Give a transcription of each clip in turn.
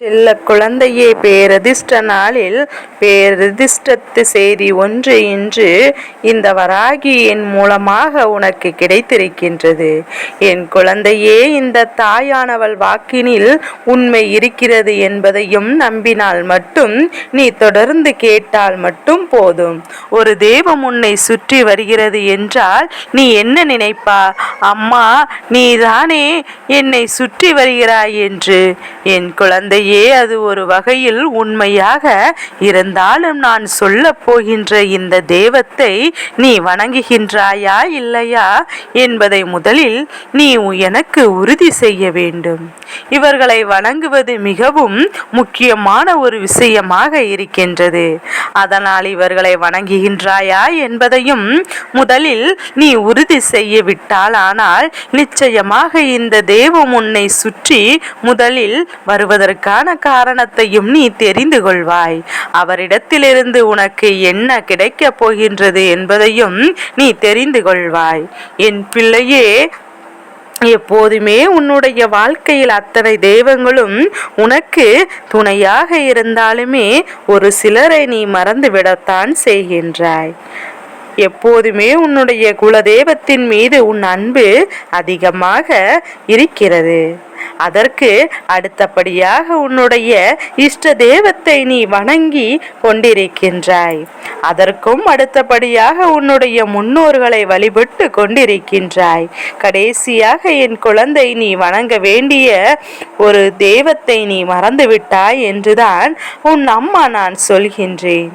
செல்ல குழந்தையே, பேரதிர்ஷ்ட நாளில் பேரதிர்ஷ்டத்து செய்தி ஒன்று இன்று இந்த வராகி என் மூலமாக உனக்கு கிடைத்திருக்கின்றது. என் குழந்தையே, இந்த தாயானவள் வாக்கினில் உண்மை இருக்கிறது என்பதையும் நம்பினால் மட்டும் நீ தொடர்ந்து கேட்டால் மட்டும் போதும். ஒரு தெய்வம் உன்னை சுற்றி வருகிறது என்றால் நீ என்ன நினைப்பா? அம்மா, நீதானே என்னை சுற்றி வருகிறாய் என்று. என் குழந்தை, அது ஒரு வகையில் உண்மையாக இருந்தாலும் நான் சொல்ல போகின்ற இந்த தெய்வத்தை நீ வணங்குகின்றாயா இல்லையா என்பதை முதலில் நீ எனக்கு உறுதி செய்ய வேண்டும். இவர்களை வணங்குவது மிகவும் முக்கியமான ஒரு விஷயமாக இருக்கின்றது. அதனால் இவர்களை வணங்குகின்றாயா என்பதையும் முதலில் நீ உறுதி செய்ய விட்டால், ஆனால் நிச்சயமாக இந்த தெய்வம் உன்னை சுற்றி முதலில் வருவதற்கான காரணத்தையும் நீ தெரிந்து கொள்வாய். அவரிடத்திலிருந்து உனக்கு என்ன கிடைக்கப் போகின்றது என்பதையும் நீ தெரிந்து கொள்வாய். என் பிள்ளையே, எப்போதுமே உன்னுடைய வாழ்க்கையில் அத்தனை தெய்வங்களும் உனக்கு துணையாக இருந்தாலுமே ஒரு சிலரை நீ மறந்துவிடத்தான் செய்கின்றாய். எப்போதுமே உன்னுடைய குலதெய்வத்தின் மீது உன் அன்பு அதிகமாக இருக்கிறது. அதற்கு அடுத்தபடியாக உன்னுடைய இஷ்ட தெய்வத்தை நீ வணங்கி கொண்டிருக்கின்றாய். அதற்கும் அடுத்தபடியாக உன்னுடைய முன்னோர்களை வழிபட்டு கொண்டிருக்கின்றாய். கடைசியாக என் குழந்தை, நீ வணங்க வேண்டிய ஒரு தெய்வத்தை நீ மறந்துவிட்டாய் என்றுதான் உன் அம்மா நான் சொல்கின்றேன்.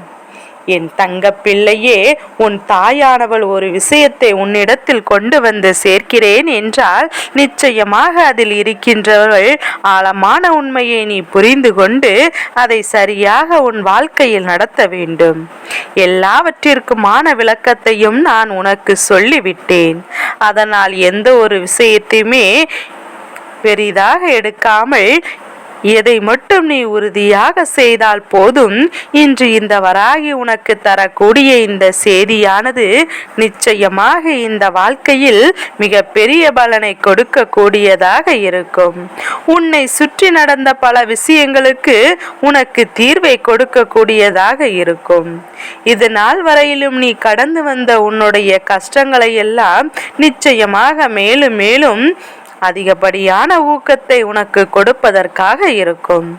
என் தங்க பிள்ளையே, உன் தாயானவள் ஒரு விஷயத்தை உன்னிடத்தில் கொண்டு வந்து சேர்க்கிறேன் என்றால் நிச்சயமாக அதில் இருக்கின்றவர்கள் ஆழமான உண்மையை நீ புரிந்து கொண்டு அதை சரியாக உன் வாழ்க்கையில் நடத்த வேண்டும். எல்லாவற்றிற்குமான விளக்கத்தையும் நான் உனக்கு சொல்லிவிட்டேன். அதனால் எந்த ஒரு விஷயத்தையுமே பெரிதாக எடுக்காமல் எதை மட்டும் நீ உறுதியாக செய்தால் போதும். இன்று இந்த வராகி உனக்கு தரக்கூடிய இந்த செய்தியானது நிச்சயமாக இந்த வாழ்க்கையில் மிக பெரிய பலனை கொடுக்க கூடியதாக இருக்கும். உன்னை சுற்றி நடந்த பல விஷயங்களுக்கு உனக்கு தீர்வை கொடுக்க கூடியதாக இருக்கும். இது நாள் வரையிலும் நீ கடந்து வந்த உன்னுடைய கஷ்டங்களை எல்லாம் நிச்சயமாக மேலும் மேலும் அதிகப்படியான ஊக்கத்தை உனக்கு கொடுப்பதற்காக இருக்கும்.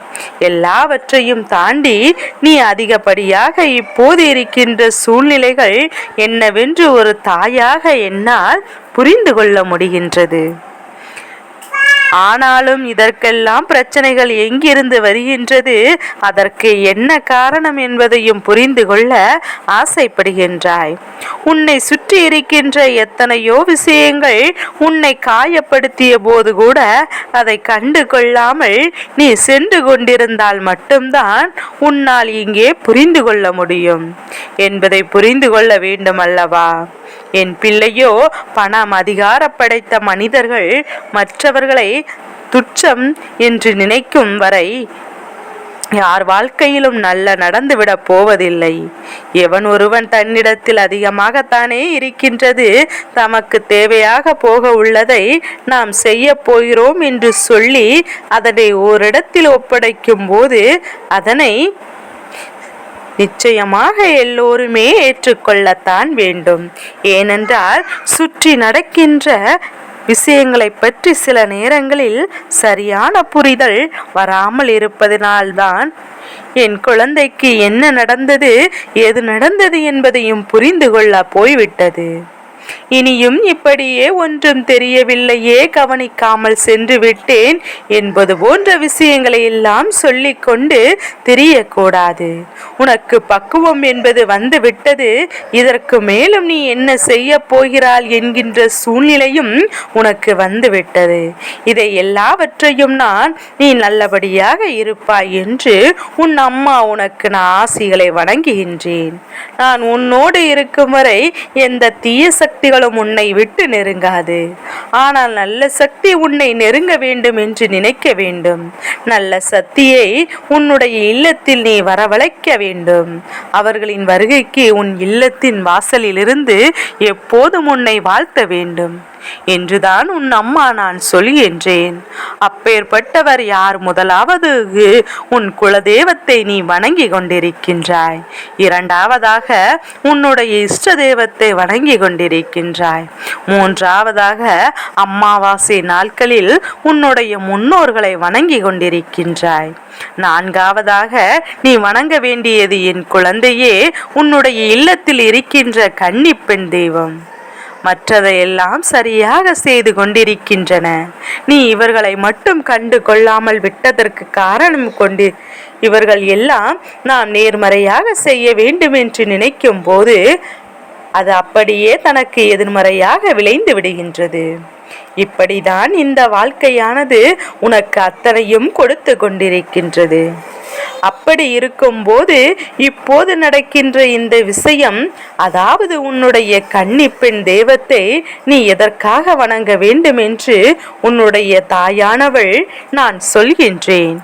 எல்லாவற்றையும் தாண்டி நீ அதிகப்படியாக இப்போது இருக்கின்ற சூழ்நிலைகள் என்னவென்று ஒரு தாயாக என்னால் புரிந்து கொள்ள முடிகின்றது. ஆனாலும் இதற்கெல்லாம் பிரச்சனைகள் எங்கிருந்து வருகின்றது, அதற்கு என்ன காரணம் என்பதையும் புரிந்து கொள்ள ஆசைப்படுகின்றாய். உன்னை சுற்றி இருக்கின்ற எத்தனையோ விஷயங்கள் உன்னை காயப்படுத்திய போது கூட அதை கண்டு கொள்ளாமல் நீ சென்று கொண்டிருந்தால் மட்டும்தான் உன்னால் இங்கே புரிந்து கொள்ள முடியும் என்பதை புரிந்து கொள்ள வேண்டும் அல்லவா? என் பிள்ளையோ, பணம் அதிகாரம் படைத்த மனிதர்கள் மற்றவர்களை துச்சம் என்று நினைக்கும் வரை யார் வாழ்க்கையிலும் நல்ல நடந்துவிடப் போவதில்லை. எவன் ஒருவன் தன்னிடத்தில் அதிகமாகத்தானே இருக்கின்றது, தமக்கு தேவையாக போக உள்ளதை நாம் செய்ய போகிறோம் என்று சொல்லி அதனை ஓரிடத்தில் ஒப்படைக்கும் போது அதனை நிச்சயமாக எல்லோருமே ஏற்றுக்கொள்ளத்தான் வேண்டும். ஏனென்றால் சுற்றி நடக்கின்ற விஷயங்களை பற்றி சில நேரங்களில் சரியான புரிதல் வராமல் இருப்பதனால்தான் என் குழந்தைக்கு என்ன நடந்தது, ஏது நடந்தது என்பதையும் புரிந்து கொள்ள போய்விட்டது. இனியும் இப்படியே ஒன்றும் தெரியவில்லையே, கவனிக்காமல் சென்று விட்டேன் என்பது போன்ற விஷயங்களை எல்லாம் சொல்லிக்கொண்டு தெரியக்கூடாது. உனக்கு பக்குவம் என்பது வந்து விட்டது. இதற்கு மேலும் நீ என்ன செய்ய போகிறாள் என்கின்ற சூழ்நிலையும் உனக்கு வந்து விட்டது. இதை எல்லாவற்றையும் நீ நல்லபடியாக இருப்பாய் என்று உன் அம்மா உனக்கு நான் ஆசிகளை வணங்குகின்றேன். நான் உன்னோடு இருக்கும் வரை எந்த தீய சக்திகளும் உன்னை விட்டு நெருங்காது. ஆனால் நல்ல சக்தி உன்னை நெருங்க வேண்டும் என்று நினைக்க வேண்டும். நல்ல சக்தியை உன்னுடைய இல்லத்தில் நீ வரவழைக்க வேண்டும். அவர்களின் வருகைக்கு உன் இல்லத்தின் வாசலிலிருந்து எப்போதும் உன்னை வாழ்த்த வேண்டும். என்றுதான் உன் அம்மா நான் சொல்கின்றேன். அப்பேற்பட்டவர் யார்? முதலாவது உன் குலதெய்வத்தை நீ வணங்கி கொண்டிருக்கின்றாய். இரண்டாவதாக உன்னுடைய இஷ்ட தெய்வத்தை வணங்கி கொண்டிருக்கின்றாய். மூன்றாவதாக அமாவாசை நாட்களில் உன்னுடைய முன்னோர்களை வணங்கி கொண்டிருக்கின்றாய். நான்காவதாக நீ வணங்க வேண்டியது என் குழந்தையே உன்னுடைய இல்லத்தில் இருக்கின்ற கன்னி பெண் தெய்வம். மற்றதையெல்லாம் சரியாக செய்து கொண்டிருக்கின்றன. நீ இவர்களை மட்டும் கண்டு கொள்ளாமல் விட்டதற்கு காரணம் கொண்டு இவர்கள் எல்லாம் நாம் நேர்மறையாக செய்ய வேண்டும் என்று நினைக்கும் போது அது அப்படியே தனக்கு எதிர்மறையாக விளைந்து விடுகின்றது. இப்படிதான் இந்த வாழ்க்கையானது உனக்கு அத்தனையும் கொடுத்து கொண்டிருக்கின்றது. அப்படி இருக்கும்போது இப்போது நடக்கின்ற இந்த விஷயம், அதாவது உன்னுடைய கன்னி பெண் தெய்வத்தை நீ எதற்காக வணங்க வேண்டும் என்று உன்னுடைய தாயானவள் நான் சொல்கின்றேன்.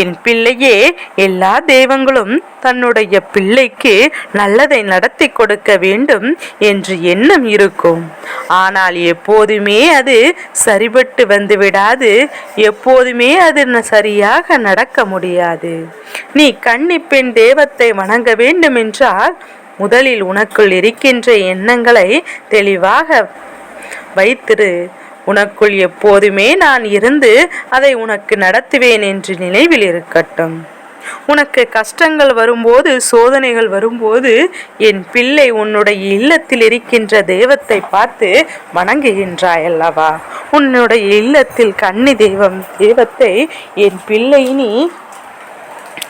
என் பிள்ளையே, எல்லா தெய்வங்களும் தன்னுடைய பிள்ளைக்கு நல்லதை நடத்தி கொடுக்க வேண்டும் என்று எண்ணம் இருக்கும். ஆனால் எப்போதுமே அது சரிபட்டு வந்து விடாது. எப்போதுமே அது சரியாக நடக்க முடியாது. நீ கன்னி பெண் தெய்வத்தை வணங்க வேண்டும் என்றால் முதலில் உனக்குள் இருக்கின்ற எண்ணங்களை தெளிவாக வைத்திரு. உனக்குள் எப்போதுமே நான் இருந்து அதை உனக்கு நடத்துவேன் என்று நினைவில் இருக்கட்டும். உனக்கு கஷ்டங்கள் வரும்போது, சோதனைகள் வரும்போது என் பிள்ளை உன்னுடைய இல்லத்தில் இருக்கின்ற தெய்வத்தை பார்த்து வணங்குகின்றாய் அல்லவா? உன்னுடைய இல்லத்தில் கன்னி தெய்வத்தை என் பிள்ளை நீ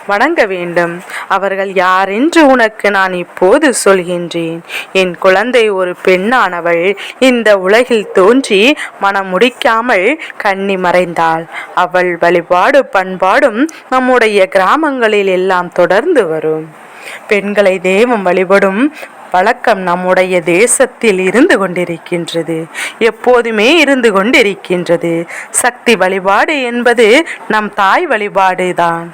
வணங்க வேண்டும். அவர்கள் யார் என்று உனக்கு நான் இப்போது சொல்கின்றேன். என் குழந்தை ஒரு பெண்ணானவள் இந்த உலகில் தோன்றி மனம் முடிக்காமல் கன்னி மறைந்தாள். அவள் வழிபாடு பண்பாடும் நம்முடைய கிராமங்களில் எல்லாம் தொடர்ந்து வரும். பெண்களை தெய்வம் வழிபடும் வழக்கம் நம்முடைய தேசத்தில் இருந்து கொண்டிருக்கின்றது. எப்போதுமே இருந்து கொண்டிருக்கின்றது. சக்தி வழிபாடு என்பது நம் தாய் வழிபாடு தான்.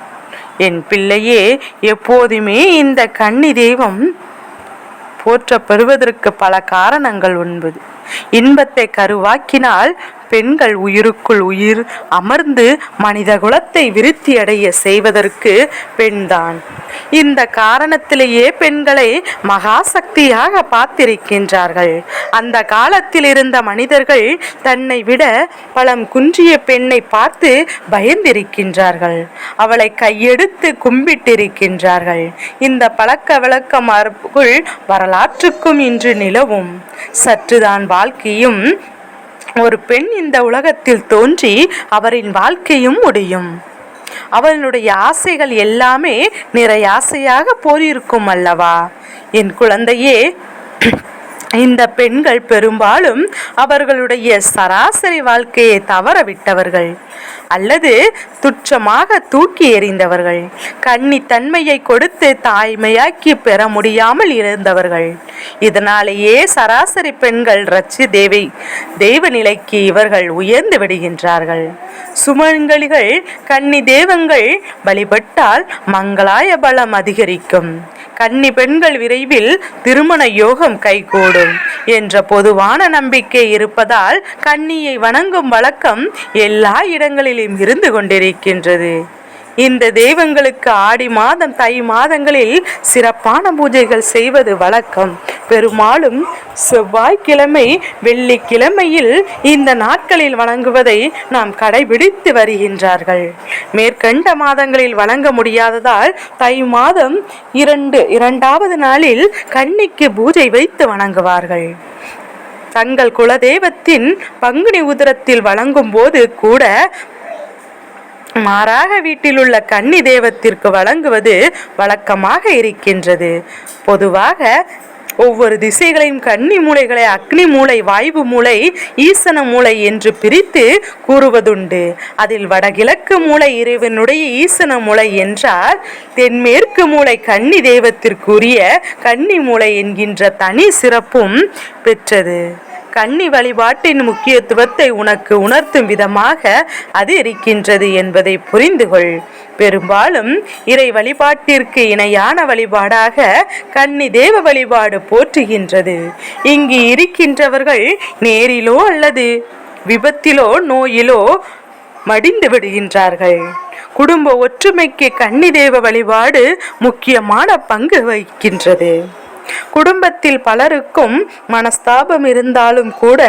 என் பிள்ளையே, எப்போதுமே இந்த கன்னி தெய்வம் போற்றப்படுவதற்கு பல காரணங்கள் உண்டு. இன்பத்தை கருவாக்கினால் பெண்கள் உயிருக்குள் உயிர் அமர்ந்து மனித குலத்தை விருத்தி அடைய செய்வதற்கு பெண்தான். இந்த காரணத்திலேயே பெண்களை மகா சக்தியாக பார்த்திருக்கின்றார்கள். அந்த காலத்தில் இருந்த மனிதர்கள் தன்னை விட பலம் குன்றிய பெண்ணை பார்த்து பயந்திருக்கின்றார்கள். அவளை கையெடுத்து கும்பிட்டிருக்கின்றார்கள். இந்த பழக்க வழக்கம் வரலாற்றுக்கும் இன்று நிலவும். சற்றுதான் வாழ்க்கையும் ஒரு பெண் இந்த உலகத்தில் தோன்றி அவரின் வாழ்க்கையும் முடியும். அவளுடைய ஆசைகள் எல்லாமே நிறைய ஆசையாக போயிருக்கும் அல்லவா? என் குழந்தையே, இந்த பெண்கள் பெரும்பாலும் அவர்களுடைய சராசரி வாழ்க்கையை தவற விட்டவர்கள் அல்லது துச்சமாக தூக்கி எறிந்தவர்கள். கன்னித்தன்மையை கொடுத்து தாய்மையாக்கி பெற முடியாமல் இருந்தவர்கள். இதனாலேயே சராசரி பெண்கள் தெய்வ நிலைக்கு இவர்கள் உயர்ந்து விடுகின்றார்கள். சுமங்கலிகள் கன்னி தெய்வங்கள் வழிபட்டால் மங்களாய பலம் அதிகரிக்கும். கன்னி பெண்கள் விரைவில் திருமண யோகம் கைகூடும் என்ற பொதுவான நம்பிக்கை இருப்பதால் கன்னியை வணங்கும் வழக்கம் எல்லா இடங்களிலும் இருந்து கொண்டிருக்கின்றது. இந்த தெய்வங்களுக்கு ஆடி மாதம், தை மாதங்களில் சிறப்பான பூஜைகள் செய்வது வழக்கம். பெரும்பாலும் செவ்வாய்க்கிழமை, வெள்ளிக்கிழமையில் இந்த நாட்களில் வணங்குவதை நாம் கடைபிடித்து வருகின்றார்கள். மேற்கண்ட மாதங்களில் வணங்க முடியாததால் தை மாதம் இரண்டாவது நாளில் கன்னிக்கு பூஜை வைத்து வணங்குவார்கள். தங்கள் குலதெய்வத்தின் பங்குனி உதிரத்தில் வழங்கும் போது கூட மாறாக வீட்டில் உள்ள கன்னி தெய்வத்திற்கு வழங்குவது வழக்கமாக இருக்கின்றது. பொதுவாக ஒவ்வொரு திசைகளையும் கன்னி மூலைகளை அக்னி மூலை, வாயு மூலை, ஈசன மூலை என்று பிரித்து கூறுவதுண்டு. அதில் வடகிழக்கு மூலை இறைவனுடைய ஈசன மூலை என்றால், தென்மேற்கு மூலை கன்னி தெய்வத்திற்குரிய கன்னி மூலை என்கின்ற தனி சிறப்பும் பெற்றது. கன்னி வழிபாட்டின் முக்கியத்துவத்தை உனக்கு உணர்த்தும் விதமாக அது இருக்கின்றது என்பதை புரிந்து கொள். பெரும்பாலும் இறை வழிபாட்டிற்கு இணையான வழிபாடாக கன்னி தேவ வழிபாடு போற்றுகின்றது. இங்கு இருக்கின்றவர்கள் நேரிலோ அல்லது விபத்திலோ நோயிலோ மடிந்து விடுகின்றார்கள். குடும்ப ஒற்றுமைக்கு கன்னி தேவ வழிபாடு முக்கியமான பங்கு வகிக்கின்றது. குடும்பத்தில் பலருக்கும் மனஸ்தாபம் இருந்தாலும் கூட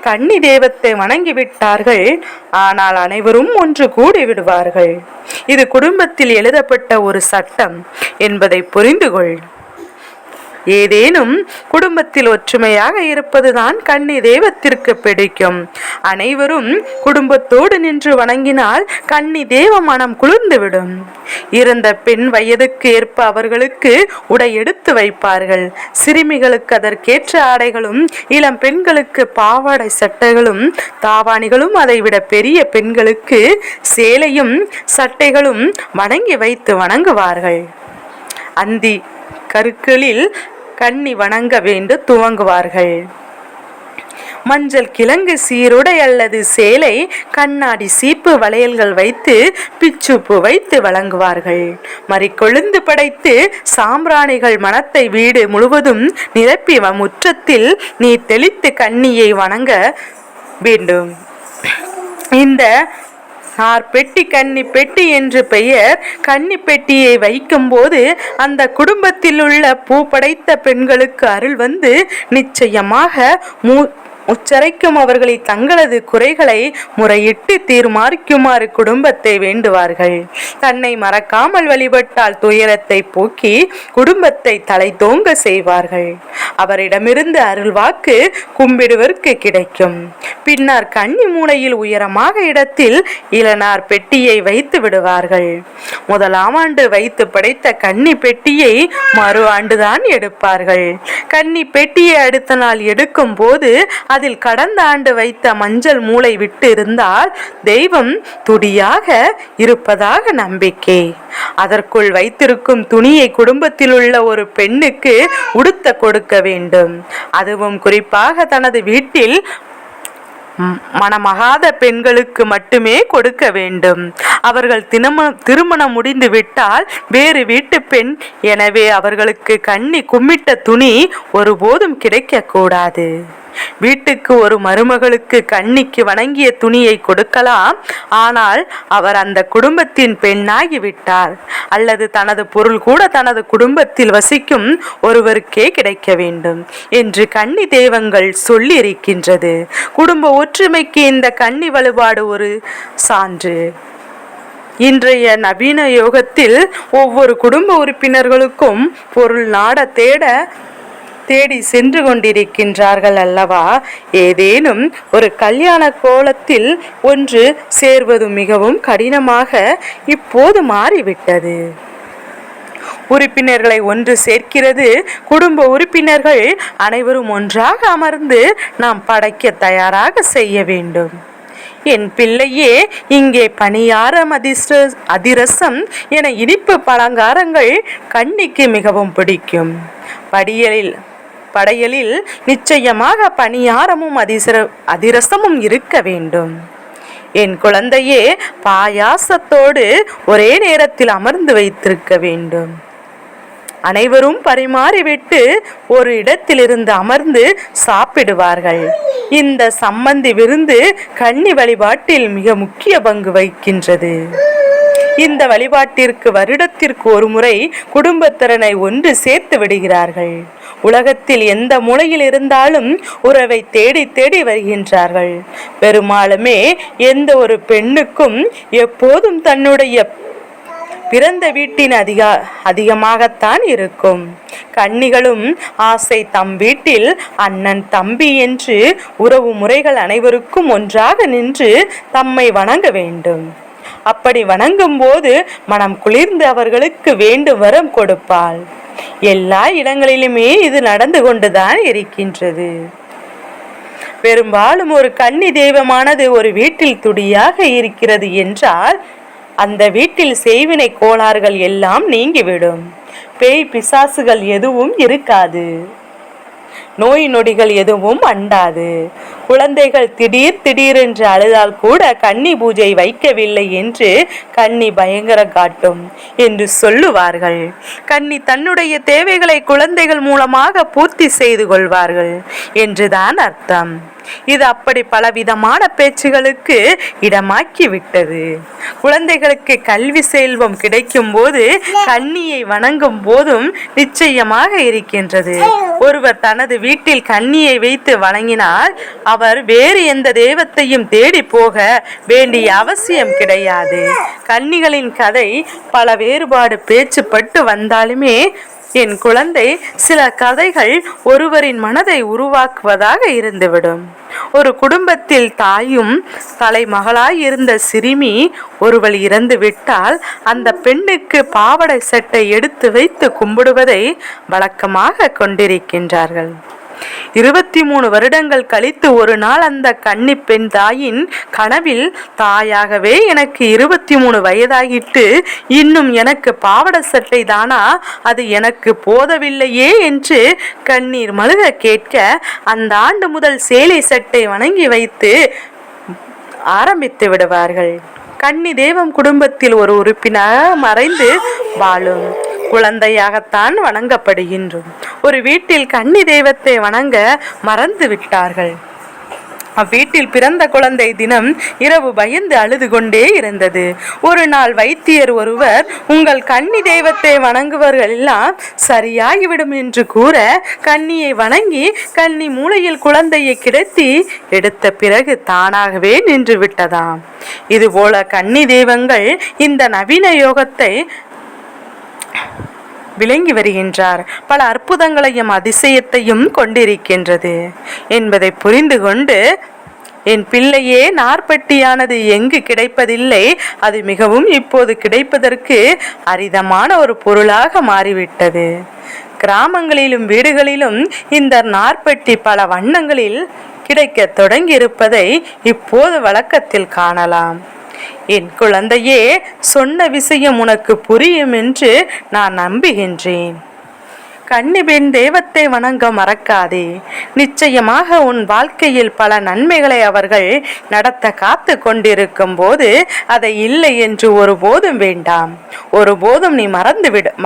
கன்னி தெய்வத்தை வணங்கிவிட்டார்கள். ஆனால் அனைவரும் ஒன்று கூடி விடுவார்கள். இது குடும்பத்தில் எழுதப்பட்ட ஒரு சட்டம் என்பதை புரிந்து கொள். ஏதேனும் குடும்பத்தில் ஒற்றுமையாக இருப்பதுதான் கன்னி தெய்வத்திற்கு பிடிக்கும். அனைவரும் குடும்பத்தோடு நின்று வணங்கினால் கன்னி தெய்வ மனம் குளிர்ந்துவிடும். இறந்த பெண் வயதுக்கு ஏற்ப அவர்களுக்கு உடை எடுத்து வைப்பார்கள். சிறுமிகளுக்கு அதற்கேற்ற ஆடைகளும், இளம் பெண்களுக்கு பாவாடை சட்டைகளும் தாவாணிகளும், அதைவிட பெரிய பெண்களுக்கு சேலையும் சட்டைகளும் வணங்கி வைத்து வணங்குவார்கள். அந்தி கருக்களில் கன்னி வணங்க வேண்டு துவங்குவார்கள். மஞ்சள் கிழங்கு சீருடை அல்லது சேலை, கண்ணாடி சீப்பு, வளையல்கள் வைத்து பிச்சுப்பு வைத்து வழங்குவார்கள். மறிக்கொழுந்து படைத்து சாம்பிராணிகள் மனத்தை வீடு முழுவதும் நிரப்பி முற்றத்தில் நீர் தெளித்து கன்னியை வணங்க வேண்டும். இந்த பெட்டி கன்னி பெட்டி என்று பெயர். கன்னி பெட்டியை வைக்கும் போது அந்த குடும்பத்தில் உள்ள பூ படைத்த பெண்களுக்கு அருள் வந்து நிச்சயமாக உச்சரைக்கும். அவர்களை தங்களது குறைகளை முறையிட்டு தீர்மானிக்குமாறு குடும்பத்தை வேண்டுவார்கள். தன்னை மறக்காமல் வழிபட்டால் துயரத்தை போக்கி குடும்பத்தை தலை தோங்க செய்வார்கள். அவரிடமிருந்து அருள்வாக்கு கும்பிடுவதற்கு கிடைக்கும். பின்னர் கன்னி மூலையில் உயரமாக இடத்தில் இளநார் பெட்டியை வைத்து விடுவார்கள். முதலாம் ஆண்டு வைத்து படைத்த கன்னி பெட்டியை மறு ஆண்டுதான் எடுப்பார்கள். கன்னி பெட்டியை அடுத்த நாள் எடுக்கும் போது அதில் கடந்த ஆண்டு வைத்த மஞ்சள் மூளை விட்டு இருந்தால் தெய்வம் துடியாக இருப்பதாக நம்பிக்கை. அதற்குள் வைத்திருக்கும் துணியை குடும்பத்தில் உள்ள ஒரு பெண்ணுக்கு உடுத்த கொடுக்க வேண்டும். அதுவும் குறிப்பாக தனது வீட்டில் மணமகாத பெண்களுக்கு மட்டுமே கொடுக்க வேண்டும். அவர்கள் திருமணம் முடிந்து விட்டால் வேறு வீட்டு பெண். எனவே அவர்களுக்கு கன்னி கும்பிட்ட துணி ஒருபோதும் கிடைக்க கூடாது. வீட்டுக்கு ஒரு மருமகளுக்கு கன்னிக்கு வணங்கிய துணியை கொடுக்கலாம். ஆனால் அவர் அந்த குடும்பத்தின் பெண்ணாகிவிட்டார். அல்லது தனது பொருள் கூட தனது குடும்பத்தில் வசிக்கும் ஒருவருக்கே கிடைக்க வேண்டும் என்று கன்னி தெய்வங்கள் சொல்லி இருக்கின்றது. குடும்ப ஒற்றுமைக்கு இந்த கன்னி வழிபாடு ஒரு சான்று. இன்றைய நவீன யோகத்தில் ஒவ்வொரு குடும்ப உறுப்பினர்களுக்கும் பொருள் நாட தேடி சென்று கொண்டிருக்கின்றார்கள் அல்லவா? ஏதேனும் ஒரு கல்யாண கோலத்தில் ஒன்று சேர்வது மிகவும் கடினமாக இப்போது மாறிவிட்டது. உறுப்பினர்களை ஒன்று சேர்க்கிறது. குடும்ப உறுப்பினர்கள் அனைவரும் ஒன்றாக அமர்ந்து நாம் படைக்க தயாராக செய்ய வேண்டும். என் பிள்ளையே, இங்கே பணியாரம், அதிரசம் என இனிப்பு பலகாரங்கள் கன்னிக்கு மிகவும் பிடிக்கும். படையலில் நிச்சயமாக பணியாரமும் அதிரசமும் இருக்க வேண்டும். என் குழந்தையே, பாயாசத்தோடு ஒரே நேரத்தில் அமர்ந்து வைத்திருக்க வேண்டும். அனைவரும் பரிமாறிவிட்டு ஒரு இடத்திலிருந்து அமர்ந்து சாப்பிடுவார்கள். இந்த சம்மந்தி விருந்து கன்னி வழிபாட்டில் மிக முக்கிய பங்கு வகிக்கின்றது. இந்த வழிபாட்டிற்கு வருடத்திற்கு ஒரு முறை குடும்பத்தினரை ஒன்று சேர்த்து விடுகிறார்கள். உலகத்தில் எந்த மூலையில் இருந்தாலும் உறவை தேடி தேடி வருகின்றார்கள். பெரும்பாலுமே எந்த ஒரு பெண்ணுக்கும் எப்போதும் தன்னுடைய பிறந்த வீட்டின் அதிகமாகத்தான் இருக்கும். கன்னிகளும் ஆசை தம் வீட்டில் அண்ணன் தம்பி என்று உறவு முறைகள் அனைவருக்கும் ஒன்றாக நின்று தம்மை வணங்க வேண்டும். அப்படி வணங்கும் போது மனம் குளிர்ந்து அவர்களுக்கு வேண்டும் வரம் கொடுப்பாள். எல்லா இடங்களிலுமே இது நடந்து கொண்டுதான் இருக்கின்றது. பெரும்பாலும் ஒரு கன்னி தெய்வமானது ஒரு வீட்டில் துடியாக இருக்கிறது என்றால் அந்த வீட்டில் செய்வினை கோளாறுகள் எல்லாம் நீங்கிவிடும். பேய் பிசாசுகள் எதுவும் இருக்காது. நோய் நொடிகள் எதுவும் அண்டாது. குழந்தைகள் திடீரென்று அழுதால் கூட கன்னி பூஜை வைக்கவில்லை என்று கன்னி பயங்கரம் காட்டும் என்று சொல்லுவார்கள். கன்னி தன்னுடைய தேவைகளை குழந்தைகள் மூலமாக பூர்த்தி செய்து கொள்வார்கள் என்றுதான் அர்த்தம். இது அப்படி பலவிதமான பேச்சுகளுக்கு இடமாக்கி விட்டது. குழந்தைகளுக்கு கல்வி செல்வம் கிடைக்கும் போது கன்னியை வணங்கும் போதும் நிச்சயமாக இருக்கின்றது. ஒருவர் தனது வீட்டில் கன்னியை வைத்து வணங்கினால் அவர் வேறு எந்த தெய்வத்தையும் தேடி போக வேண்டிய அவசியம் கிடையாது. கன்னிகளின் கதை பல வேறுபாடு பேச்சுப்பட்டு வந்தாலுமே என் குழந்தை சில கதைகள் ஒருவரின் மனதை உருவாக்குவதாக இருந்துவிடும். ஒரு குடும்பத்தில் தாயும் தலைமகளாய் இருந்த சிறுமி ஒருவள் இறந்து விட்டால் அந்த பெண்ணுக்கு பாவாடை சட்டை எடுத்து வைத்து கும்பிடுவதை வழக்கமாக கொண்டிருக்கின்றார்கள். 23 வருடங்கள் கழித்து ஒரு நாள் அந்த கன்னி பெண் தாயின் கனவில், தாயாகவே எனக்கு 23 வயதாகிட்டு இன்னும் எனக்கு பாவாடை சட்டை தானா, அது எனக்கு போதவில்லையே என்று கண்ணீர் மல்க கேட்க, அந்த ஆண்டு முதல் சேலை சட்டை வணங்கி வைத்து ஆரம்பித்து விடுவார்கள். கன்னி தெய்வம் குடும்பத்தில் ஒரு உறுப்பினர் மறைந்து வாழும் குழந்தையாகத்தான் வணங்கப்படுகின்றோம். ஒரு வீட்டில் கன்னி தெய்வத்தை வணங்க மறந்து விட்டார்கள். அவ்வீட்டில் பிறந்த குழந்தை தினம் இரவு பயந்து அழுது கொண்டே இருந்தது. ஒரு நாள் வைத்தியர் ஒருவர், உங்கள் கன்னி தெய்வத்தை வணங்குவர்கள் எல்லாம் சரியாகிவிடும் என்று கூற, கன்னியை வணங்கி கன்னி மூலையில் குழந்தையை கிடத்தி எடுத்த பிறகு தானாகவே நின்று விட்டதாம். இதுபோல கன்னி தெய்வங்கள் இந்த நவீன யோகத்தை விளங்கி வருகின்றார். பல அற்புதங்களையும் அதிசயத்தையும் கொண்டிருக்கின்றது என்பதை புரிந்து கொண்டு, என் பிள்ளையே, நார்பட்டியானது எங்கு கிடைப்பதில்லை, அது மிகவும் இப்போது கிடைப்பதற்கு அரிதமான ஒரு பொருளாக மாறிவிட்டது. கிராமங்களிலும் வீடுகளிலும் இந்த நார்பட்டி பல வண்ணங்களில் கிடைக்க தொடங்கி இருப்பதை இப்போது வழக்கத்தில் காணலாம். என் குழந்தையே, சொன்ன விஷயம் உனக்கு புரியும் என்று நான் நம்புகின்றேன். கன்னிபெண் தெய்வத்தை வணங்க மறக்காதே. நிச்சயமாக உன் வாழ்க்கையில் பல நன்மைகளை அவர்கள் நடத்த காத்து கொண்டிருக்கும் போது அதை இல்லை என்று ஒருபோதும் வேண்டாம், ஒருபோதும் நீ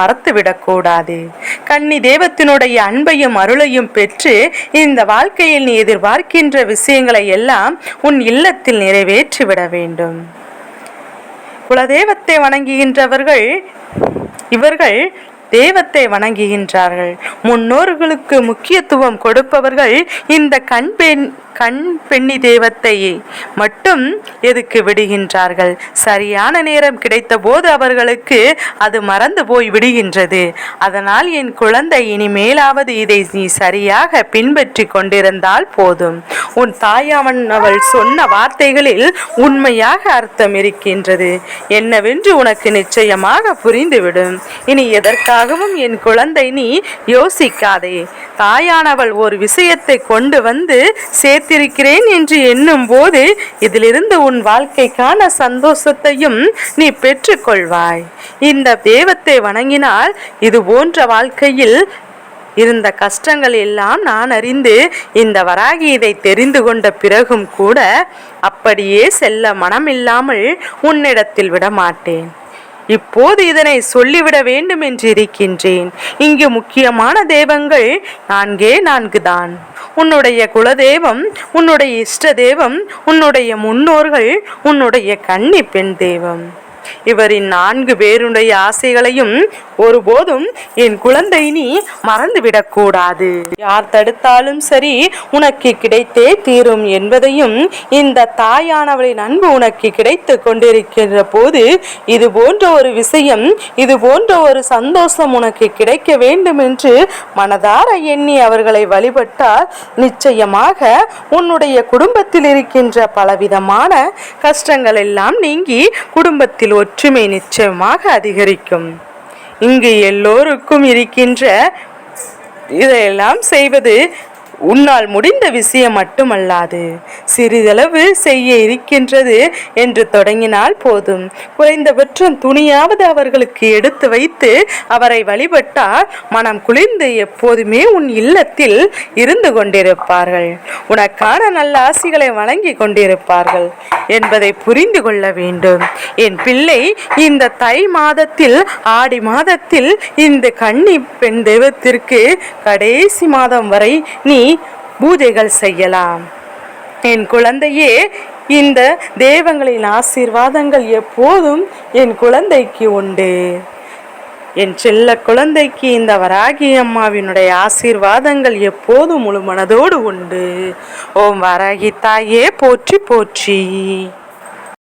மறந்துவிடக்கூடாது. கன்னி தெய்வத்தினுடைய அன்பையும் அருளையும் பெற்று இந்த வாழ்க்கையில் நீ எதிர்பார்க்கின்ற விஷயங்களை எல்லாம் உன் இல்லத்தில் நிறைவேற்றிவிட வேண்டும். குலதெய்வத்தை வணங்குகின்றவர்கள் இவர்கள் தெய்வத்தை வணங்குகின்றார்கள். முன்னோர்களுக்கு முக்கியத்துவம் கொடுப்பவர்கள் இந்த கண் பெண்ணி தெய்வத்தை மட்டும் எதுக்கு விடுகின்றார்கள். சரியான நேரம் கிடைத்த போது அவர்களுக்கு அது மறந்து போய் விடுகின்றது. அதனால் என் குழந்தை, இனிமேலாவது இதை நீ சரியாக பின்பற்றி கொண்டிருந்தால் போதும். உன் தாயாவன் அவள் சொன்ன வார்த்தைகளில் உண்மையாக அர்த்தம் இருக்கின்றது என்னவென்று உனக்கு நிச்சயமாக புரிந்துவிடும். இனி எதற்காகவும் என் குழந்தை நீ யோசிக்காதே. தாயானவள் ஒரு விஷயத்தை கொண்டு வந்து சேர்த்திருக்கிறேன் என்று எண்ணும் போது இதிலிருந்து உன் வாழ்க்கைக்கான சந்தோஷத்தையும் நீ பெற்றுக்கொள்வாய். இந்த தெய்வத்தை வணங்கினால் இது போன்ற வாழ்க்கையில் இருந்த கஷ்டங்கள் எல்லாம் நான் அறிந்து இந்த வராகி இதை தெரிந்து கொண்ட பிறகும் கூட அப்படியே செல்ல மனமில்லாமல் உன்னிடத்தில் விட மாட்டேன். இப்போது இதனை சொல்லிவிட வேண்டும் என்று இருக்கின்றேன். இங்கு முக்கியமான தெய்வங்கள் 4 தான். உன்னுடைய குலதெய்வம், உன்னுடைய இஷ்ட தெய்வம், உன்னுடைய முன்னோர்கள், உன்னுடைய கன்னி பெண் தெய்வம். இவரின் 4 பேருடைய ஆசைகளையும் ஒருபோதும் என் குழந்தை நீ மறந்துவிடக்கூடாது. யார் தடுத்தாலும் சரி உனக்கு கிடைத்தே தீரும் என்பதையும், இந்த தாயானவளின் அன்பு உனக்கு கிடைத்து கொண்டிருக்கின்ற போது இது போன்ற ஒரு விஷயம், இது போன்ற ஒரு சந்தோஷம் உனக்கு கிடைக்க வேண்டும் என்று மனதார எண்ணி அவர்களை வழிபட்டால் நிச்சயமாக உன்னுடைய குடும்பத்தில் இருக்கின்ற பலவிதமான கஷ்டங்கள் எல்லாம் நீங்கி குடும்பத்தில் ஒற்றுமை நிச்சயமாக அதிகரிக்கும். இங்கு எல்லோருக்கும் இருக்கின்ற இதையெல்லாம் செய்வது உன்னால் முடிந்த விஷயம் மட்டுமல்லாது சிறிதளவு செய்ய இருக்கின்றது என்று தொடங்கினால் போதும். குறைந்தபட்சம் துணியாவது அவர்களுக்கு எடுத்து வைத்து அவரை வழிபட்டால் மனம் குளிர்ந்து எப்போதுமே உன் இல்லத்தில் இருந்து கொண்டிருப்பார்கள். உனக்கான நல்ல ஆசிகளை வழங்கி கொண்டிருப்பார்கள் என்பதை புரிந்து கொள்ள வேண்டும். என் பிள்ளை, இந்த தை மாதத்தில் ஆடி மாதத்தில் இந்த கன்னி பெண் தெய்வத்திற்கு கடைசி மாதம் வரை நீ பூஜைகள் செய்யலாம். என் குழந்தையே, இந்த தெய்வங்களின் ஆசீர்வாதங்கள் எப்போதும் என் குழந்தைக்கு உண்டு. என் செல்ல குழந்தைக்கு இந்த வராகி அம்மாவினுடைய ஆசீர்வாதங்கள் எப்போதும் முழு மனதோடு உண்டு. ஓம் வராகி தாயே போற்றி போற்றி.